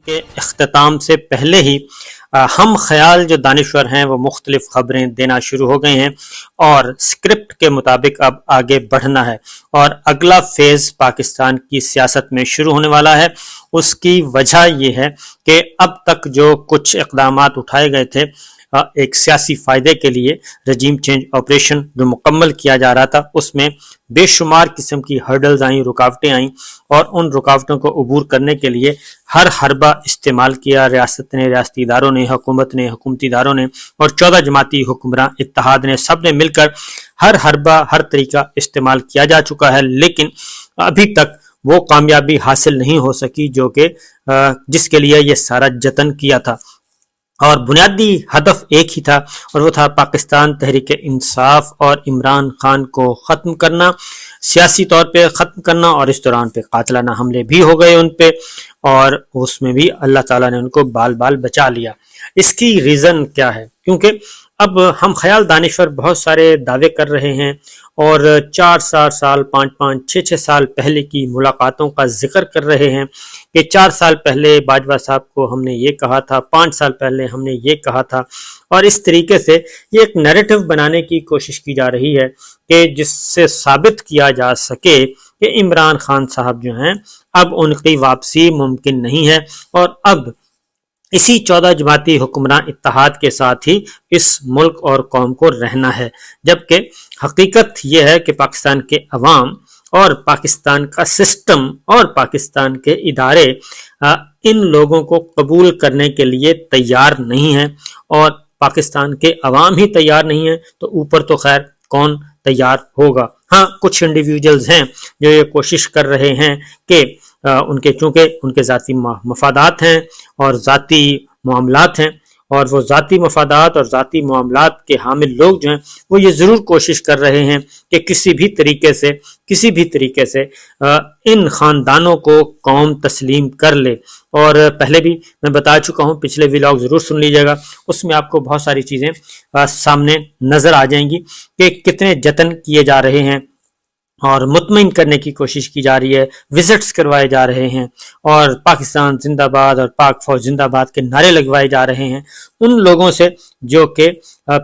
کے اختتام سے پہلے ہی ہم خیال جو دانشور ہیں وہ مختلف خبریں دینا شروع ہو گئے ہیں اور اسکرپٹ کے مطابق اب آگے بڑھنا ہے اور اگلا فیز پاکستان کی سیاست میں شروع ہونے والا ہے۔ اس کی وجہ یہ ہے کہ اب تک جو کچھ اقدامات اٹھائے گئے تھے ایک سیاسی فائدے کے لیے، رجیم چینج آپریشن جو مکمل کیا جا رہا تھا، اس میں بے شمار قسم کی ہرڈلز آئیں، رکاوٹیں آئیں، اور ان رکاوٹوں کو عبور کرنے کے لیے ہر حربہ استعمال کیا۔ ریاست نے، ریاستی اداروں نے، حکومت نے، حکومتی اداروں نے اور 14 جماعتی حکمراں اتحاد نے، سب نے مل کر ہر حربہ، ہر طریقہ استعمال کیا جا چکا ہے، لیکن ابھی تک وہ کامیابی حاصل نہیں ہو سکی جو کہ جس کے لیے یہ سارا جتن کیا تھا، اور بنیادی ہدف ایک ہی تھا، اور وہ تھا پاکستان تحریک انصاف اور عمران خان کو ختم کرنا، سیاسی طور پہ ختم کرنا، اور اس دوران پہ قاتلانہ حملے بھی ہو گئے ان پہ، اور اس میں بھی اللہ تعالیٰ نے ان کو بال بال بچا لیا۔ اس کی ریزن کیا ہے؟ کیونکہ اب ہم خیال دانشور بہت سارے دعوے کر رہے ہیں اور 4 سال 5 6 سال پہلے کی ملاقاتوں کا ذکر کر رہے ہیں کہ 4 سال پہلے باجوہ صاحب کو ہم نے یہ کہا تھا، 5 سال پہلے ہم نے یہ کہا تھا، اور اس طریقے سے یہ ایک نیریٹو بنانے کی کوشش کی جا رہی ہے کہ جس سے ثابت کیا جا سکے کہ عمران خان صاحب جو ہیں اب ان کی واپسی ممکن نہیں ہے، اور اب اسی 14 جماعتی حکمراں اتحاد کے ساتھ ہی اس ملک اور قوم کو رہنا ہے، جبکہ حقیقت یہ ہے کہ پاکستان کے عوام اور پاکستان کا سسٹم اور پاکستان کے ادارے ان لوگوں کو قبول کرنے کے لیے تیار نہیں ہیں، اور پاکستان کے عوام ہی تیار نہیں ہیں تو اوپر تو خیر کون تیار ہوگا؟ ہاں، کچھ انڈیویجلز ہیں جو یہ کوشش کر رہے ہیں کہ چونکہ ان کے ذاتی مفادات ہیں اور ذاتی معاملات ہیں، اور وہ ذاتی مفادات اور ذاتی معاملات کے حامل لوگ جو ہیں وہ یہ ضرور کوشش کر رہے ہیں کہ کسی بھی طریقے سے ان خاندانوں کو قوم تسلیم کر لے۔ اور پہلے بھی میں بتا چکا ہوں، پچھلے ویلاگ ضرور سن لیجیے گا، اس میں آپ کو بہت ساری چیزیں سامنے نظر آ جائیں گی کہ کتنے جتن کیے جا رہے ہیں اور مطمئن کرنے کی کوشش کی جا رہی ہے، وزٹس کروائے جا رہے ہیں، اور پاکستان زندہ باد اور پاک فوج زندہ باد کے نعرے لگوائے جا رہے ہیں ان لوگوں سے جو کہ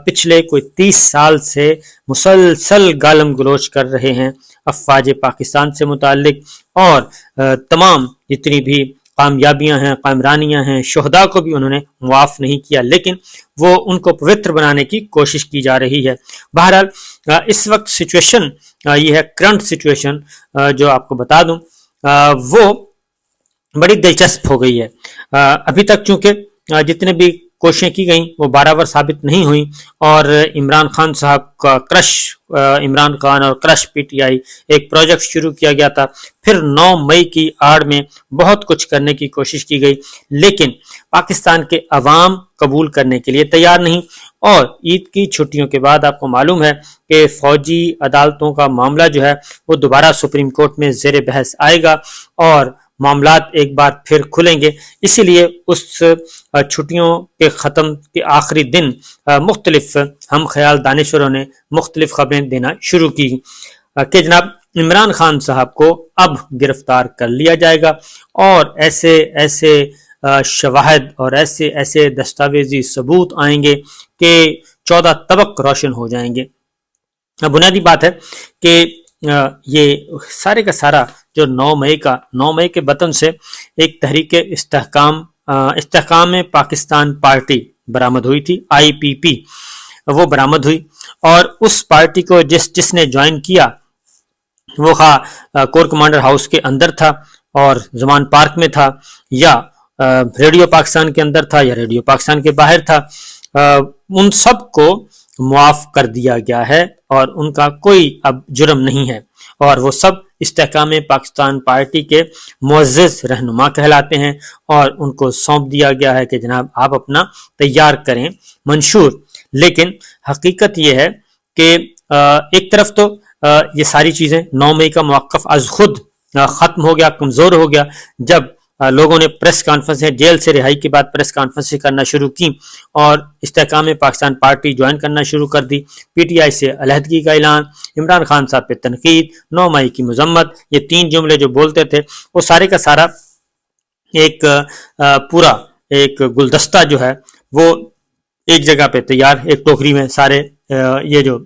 پچھلے کوئی 30 سال سے مسلسل گالم گلوچ کر رہے ہیں افواج پاکستان سے متعلق، اور تمام جتنی بھی کامیابیاں ہیں، قائمرانیاں ہیں، شہداء کو بھی انہوں نے معاف نہیں کیا، لیکن وہ ان کو پوتر بنانے کی کوشش کی جا رہی ہے۔ بہرحال اس وقت سچویشن یہ ہے، کرنٹ سچویشن جو آپ کو بتا دوں وہ بڑی دلچسپ ہو گئی ہے۔ ابھی تک چونکہ جتنے بھی کوششیں کی گئیں وہ بارآور ثابت نہیں ہوئیں، اور عمران خان صاحب کا کرش، عمران خان اور کرش پی ٹی آئی ایک پروجیکٹ شروع کیا گیا تھا، پھر 9 مئی کی آڑ میں بہت کچھ کرنے کی کوشش کی گئی، لیکن پاکستان کے عوام قبول کرنے کے لیے تیار نہیں، اور عید کی چھٹیوں کے بعد آپ کو معلوم ہے کہ فوجی عدالتوں کا معاملہ جو ہے وہ دوبارہ سپریم کورٹ میں زیر بحث آئے گا اور معاملات ایک بار پھر کھلیں گے۔ اسی لیے اس چھٹیوں کے ختم کے آخری دن مختلف ہم خیال دانشوروں نے مختلف خبریں دینا شروع کی کہ جناب عمران خان صاحب کو اب گرفتار کر لیا جائے گا، اور ایسے شواہد اور ایسے دستاویزی ثبوت آئیں گے کہ 14 طبق روشن ہو جائیں گے۔ بنیادی بات ہے کہ یہ سارے کا سارا جو 9 مئی کے بطن سے ایک تحریک استحکام پاکستان پارٹی برآمد ہوئی تھی، IPP وہ برآمد ہوئی، اور اس پارٹی کو جس نے جوائن کیا وہ کور کمانڈر ہاؤس کے اندر تھا اور زمان پارک میں تھا، یا ریڈیو پاکستان کے اندر تھا، یا ریڈیو پاکستان کے باہر تھا، ان سب کو معاف کر دیا گیا ہے اور ان کا کوئی اب جرم نہیں ہے، اور وہ سب استحکام پاکستان پارٹی کے معزز رہنما کہلاتے ہیں، اور ان کو سونپ دیا گیا ہے کہ جناب آپ اپنا تیار کریں منشور۔ لیکن حقیقت یہ ہے کہ ایک طرف تو یہ ساری چیزیں 9 مئی کا موقف از خود ختم ہو گیا، کمزور ہو گیا، جب لوگوں نے پریس کانفرنسیں جیل سے رہائی کے بعد پریس کانفرنسیں کرنا شروع کی اور استحکام پاکستان پارٹی جوائن کرنا شروع کر دی، پی ٹی آئی سے علیحدگی کا اعلان، عمران خان صاحب پہ تنقید، 9 مئی کی مذمت، یہ 3 جملے جو بولتے تھے وہ سارے کا سارا ایک پورا ایک گلدستہ جو ہے وہ ایک جگہ پہ تیار، ایک ٹوکری میں سارے یہ جو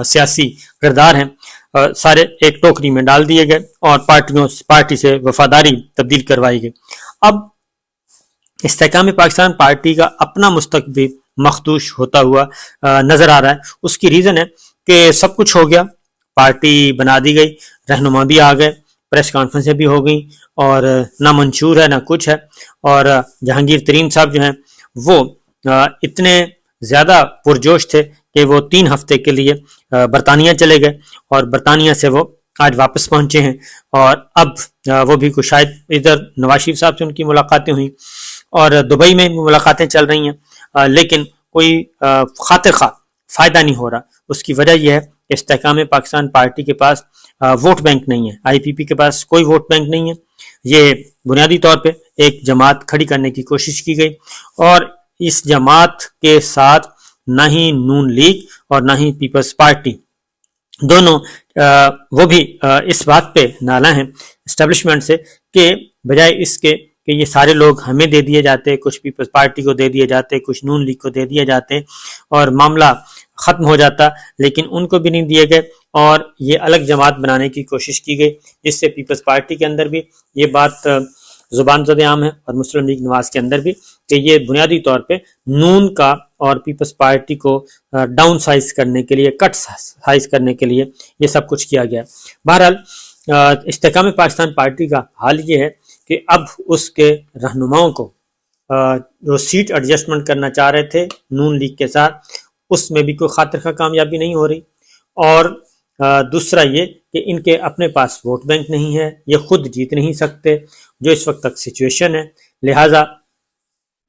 سیاسی کردار ہیں سارے ایک ٹوکری میں ڈال دیے گئے اور پارٹی سے وفاداری تبدیل کروائی گئی۔ اب استحکام پاکستان پارٹی کا اپنا مستقبل مخدوش ہوتا ہوا نظر آ رہا ہے۔ اس کی ریزن ہے کہ سب کچھ ہو گیا، پارٹی بنا دی گئی، رہنما بھی آ گئے، پریس کانفرنسیں بھی ہو گئیں اور نہ منشور ہے نہ کچھ ہے، اور جہانگیر ترین صاحب جو ہیں وہ اتنے زیادہ پرجوش تھے کہ وہ 3 ہفتے کے لیے برطانیہ چلے گئے اور برطانیہ سے وہ آج واپس پہنچے ہیں، اور اب وہ بھی کچھ شاید ادھر نواز شریف صاحب سے ان کی ملاقاتیں ہوئیں اور دبئی میں ملاقاتیں چل رہی ہیں، لیکن کوئی خاطر خواہ فائدہ نہیں ہو رہا۔ اس کی وجہ یہ ہے کہ استحکام پاکستان پارٹی کے پاس ووٹ بینک نہیں ہے، آئی پی پی کے پاس کوئی ووٹ بینک نہیں ہے۔ یہ بنیادی طور پہ ایک جماعت کھڑی کرنے کی کوشش کی گئی، اور اس جماعت کے ساتھ نہ ہی نون لیگ اور نہ ہی پیپلز پارٹی دونوں وہ بھی اس بات پہ نالاں ہیں اسٹیبلشمنٹ سے کہ بجائے اس کے کہ یہ سارے لوگ ہمیں دے دیے جاتے، کچھ پیپلز پارٹی کو دے دیے جاتے، کچھ نون لیگ کو دے دیے جاتے اور معاملہ ختم ہو جاتا، لیکن ان کو بھی نہیں دیے گئے اور یہ الگ جماعت بنانے کی کوشش کی گئی، جس سے پیپلز پارٹی کے اندر بھی یہ بات زبان زد عام ہے اور مسلم لیگ نواز کے اندر بھی کہ یہ بنیادی طور پہ نون کا اور پیپلز پارٹی کو ڈاؤن سائز کرنے کے لیے، کٹ سائز کرنے کے لیے یہ سب کچھ کیا گیا۔ بہرحال استحکام پاکستان پارٹی کا حال یہ ہے کہ اب اس کے رہنماؤں کو جو سیٹ ایڈجسٹمنٹ کرنا چاہ رہے تھے نون لیگ کے ساتھ، اس میں بھی کوئی خاطر خواہ کامیابی نہیں ہو رہی، اور دوسرا یہ کہ ان کے اپنے پاس ووٹ بینک نہیں ہے، یہ خود جیت نہیں سکتے، جو اس وقت تک سچویشن ہے، لہٰذا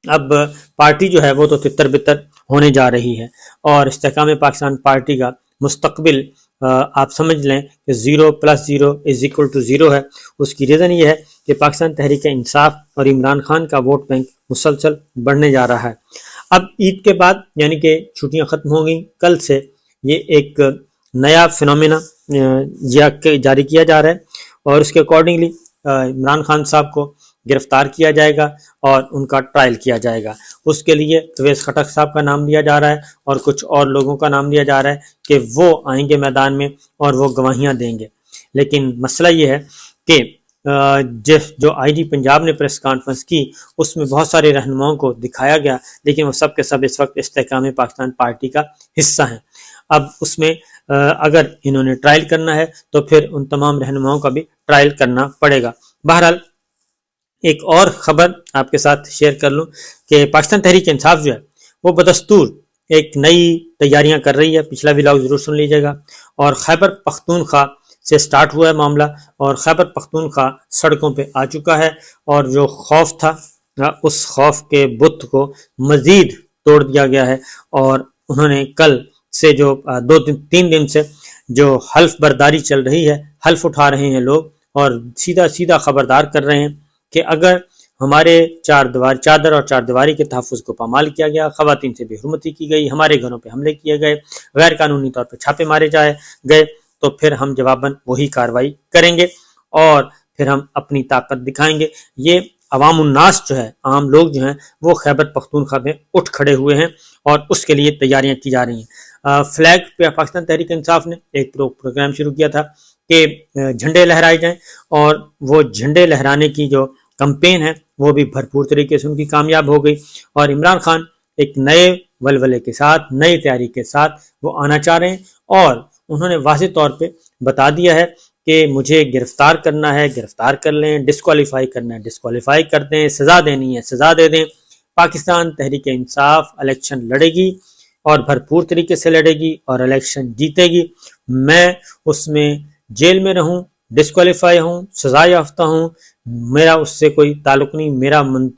اب پارٹی جو ہے وہ تو تتر بتر ہونے جا رہی ہے، اور استحکام پاکستان پارٹی کا مستقبل آپ سمجھ لیں کہ 0 + 0 = 0 ہے۔ اس کی ریزن یہ ہے کہ پاکستان تحریک انصاف اور عمران خان کا ووٹ بینک مسلسل بڑھنے جا رہا ہے۔ اب عید کے بعد یعنی کہ چھٹیاں ختم ہو گئیں، کل سے یہ ایک نیا فنومینا جاری کیا جا رہا ہے، اور اس کے اکارڈنگلی عمران خان صاحب کو گرفتار کیا جائے گا اور ان کا ٹرائل کیا جائے گا۔ اس کے لیے پرویز خٹک صاحب کا نام لیا جا رہا ہے اور کچھ اور لوگوں کا نام لیا جا رہا ہے کہ وہ آئیں گے میدان میں اور وہ گواہیاں دیں گے، لیکن مسئلہ یہ ہے کہ جو آئی جی پنجاب نے پریس کانفرنس کی اس میں بہت سارے رہنماؤں کو دکھایا گیا، لیکن وہ سب کے سب اس وقت استحکام پاکستان پارٹی کا حصہ ہیں۔ اب اس میں اگر انہوں نے ٹرائل کرنا ہے تو پھر ان تمام رہنماؤں کا بھی ٹرائل کرنا پڑے گا۔ بہرحال ایک اور خبر آپ کے ساتھ شیئر کر لوں کہ پاکستان تحریک انصاف جو ہے وہ بدستور ایک نئی تیاریاں کر رہی ہے، پچھلا ولاگ ضرور سن لیجیے گا، اور خیبر پختونخوا سے سٹارٹ ہوا ہے معاملہ، اور خیبر پختونخوا سڑکوں پہ آ چکا ہے، اور جو خوف تھا اس خوف کے بت کو مزید توڑ دیا گیا ہے، اور انہوں نے کل سے جو 2-3 دن سے جو حلف برداری چل رہی ہے، حلف اٹھا رہے ہیں لوگ اور سیدھا خبردار کر رہے ہیں کہ اگر ہمارے چادر اور چار دیواری کے تحفظ کو پامال کیا گیا، خواتین سے بے حرمتی کی گئی، ہمارے گھروں پہ حملے کیے گئے، غیر قانونی طور پہ چھاپے مارے گئے، تو پھر ہم جواباً وہی کارروائی کریں گے اور پھر ہم اپنی طاقت دکھائیں گے۔ یہ عوام الناس جو ہے، عام لوگ جو ہیں وہ خیبر پختونخوا میں اٹھ کھڑے ہوئے ہیں اور اس کے لیے تیاریاں کی جا رہی ہیں۔ فلیگ پہ پاکستان تحریک انصاف نے ایک پروگرام شروع کیا تھا کہ جھنڈے لہرائے جائیں، اور وہ جھنڈے لہرانے کی جو کمپین ہے وہ بھی بھرپور طریقے سے ان کی کامیاب ہو گئی، اور عمران خان ایک نئے ولولے کے ساتھ، نئی تیاری کے ساتھ وہ آنا چاہ رہے ہیں، اور انہوں نے واضح طور پہ بتا دیا ہے کہ مجھے گرفتار کرنا ہے گرفتار کر لیں، ڈسکوالیفائی کرنا ہے ڈسکوالیفائی کر دیں، سزا دینی ہے سزا دے دیں۔ پاکستان تحریک انصاف الیکشن لڑے گی اور بھرپور طریقے سے لڑے گی اور الیکشن جیتے گی، میں اس میں جیل میں رہوں، ڈسکوالیفائی ہوں، سزا یافتہ ہوں، میرا اس سے کوئی تعلق نہیں،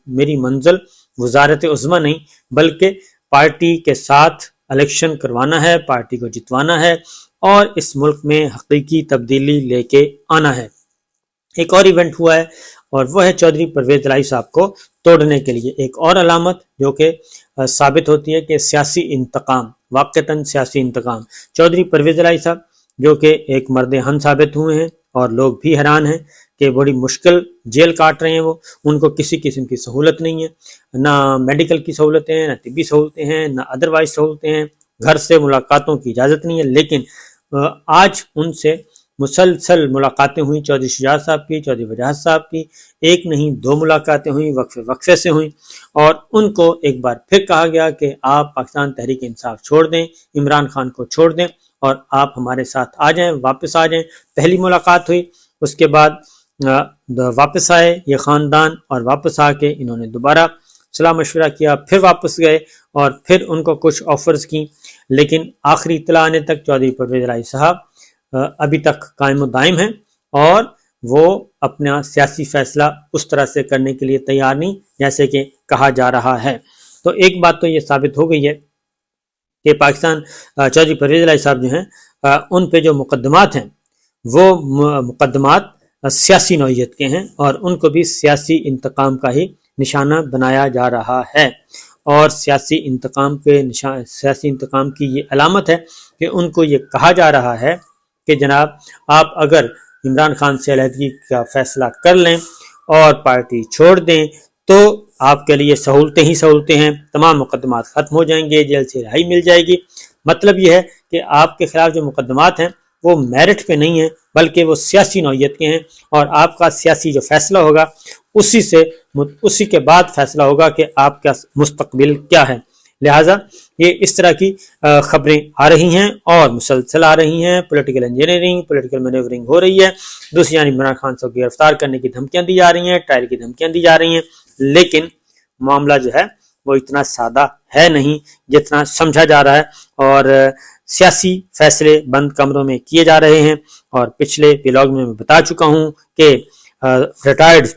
میری منزل وزارت عظمیٰ نہیں، بلکہ پارٹی کے ساتھ الیکشن کروانا ہے، پارٹی کو جتوانا ہے اور اس ملک میں حقیقی تبدیلی لے کے آنا ہے۔ ایک اور ایونٹ ہوا ہے اور وہ ہے چودھری پرویز الہی صاحب کو توڑنے کے لیے ایک اور علامت جو کہ ثابت ہوتی ہے کہ سیاسی انتقام، واقعتاً سیاسی انتقام۔ چودھری پرویز الہی صاحب جو کہ ایک مرد ہن ثابت ہوئے ہیں اور لوگ بھی حیران ہیں کہ بڑی مشکل جیل کاٹ رہے ہیں وہ، ان کو کسی قسم کی سہولت نہیں ہے، نہ میڈیکل کی سہولتیں ہیں، نہ طبی سہولتیں ہیں، نہ ادروائز سہولتیں ہیں، گھر سے ملاقاتوں کی اجازت نہیں ہے، لیکن آج ان سے مسلسل ملاقاتیں ہوئیں، چودھری شجاعت صاحب کی، چودھری وجاہت صاحب کی، ایک نہیں 2 ملاقاتیں ہوئیں، وقفے سے ہوئیں، اور ان کو ایک بار پھر کہا گیا کہ آپ پاکستان تحریک انصاف چھوڑ دیں، عمران خان کو چھوڑ دیں اور آپ ہمارے ساتھ آ جائیں، واپس آ جائیں۔ پہلی ملاقات ہوئی، اس کے بعد واپس آئے یہ خاندان، اور واپس آ کے انہوں نے دوبارہ صلاح مشورہ کیا، پھر واپس گئے اور پھر ان کو کچھ آفرز کی، لیکن آخری اطلاع آنے تک چودھری پرویز الہی صاحب ابھی تک قائم و دائم ہیں اور وہ اپنا سیاسی فیصلہ اس طرح سے کرنے کے لیے تیار نہیں جیسے کہ کہا جا رہا ہے۔ تو ایک بات تو یہ ثابت ہو گئی ہے کہ پاکستان چودھری پرویز الہی صاحب جو ہیں ان پہ جو مقدمات ہیں وہ مقدمات سیاسی نوعیت کے ہیں اور ان کو بھی سیاسی انتقام کا ہی نشانہ بنایا جا رہا ہے، اور سیاسی انتقام کی یہ علامت ہے کہ ان کو یہ کہا جا رہا ہے کہ جناب آپ اگر عمران خان سے علیحدگی کا فیصلہ کر لیں اور پارٹی چھوڑ دیں تو آپ کے لیے سہولتیں ہی سہولتیں ہیں، تمام مقدمات ختم ہو جائیں گے، جیل سے رہائی مل جائے گی۔ مطلب یہ ہے کہ آپ کے خلاف جو مقدمات ہیں وہ میرٹ پہ نہیں ہیں بلکہ وہ سیاسی نوعیت کے ہیں، اور آپ کا سیاسی جو فیصلہ ہوگا اسی کے بعد فیصلہ ہوگا کہ آپ کا مستقبل کیا ہے۔ لہٰذا یہ اس طرح کی خبریں آ رہی ہیں اور مسلسل آ رہی ہیں، پولیٹیکل انجینئرنگ، پولیٹیکل مینیورنگ ہو رہی ہے، دوسری جانب عمران خان سے گرفتار کرنے کی دھمکیاں دی جا رہی ہیں، ٹرائل کی دھمکیاں دی جا رہی ہیں، لیکن معاملہ جو ہے وہ اتنا سادہ ہے نہیں جتنا سمجھا جا رہا ہے، اور سیاسی فیصلے بند کمروں میں کیے جا رہے ہیں، اور پچھلے ولاگ میں بتا چکا ہوں کہ ریٹائرڈ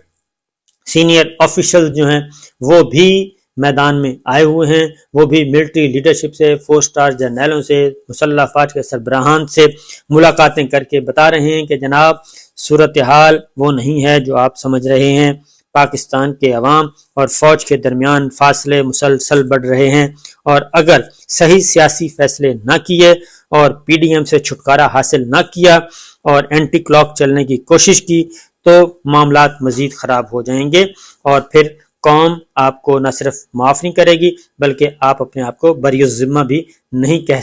سینئر آفیشل جو ہیں وہ بھی میدان میں آئے ہوئے ہیں، وہ بھی ملٹری لیڈرشپ سے، 4 سٹار جرنیلوں سے، مسلح افواج کے سربراہان سے ملاقاتیں کر کے بتا رہے ہیں کہ جناب صورتحال وہ نہیں ہے جو آپ سمجھ رہے ہیں، پاکستان کے عوام اور فوج کے درمیان فاصلے مسلسل بڑھ رہے ہیں، اور اگر صحیح سیاسی فیصلے نہ کیے اور پی ڈی ایم سے چھٹکارا حاصل نہ کیا اور اینٹی کلاک چلنے کی کوشش کی تو معاملات مزید خراب ہو جائیں گے، اور پھر قوم آپ کو نہ صرف معاف نہیں کرے گی بلکہ آپ اپنے آپ کو بری الذمہ بھی نہیں کہہ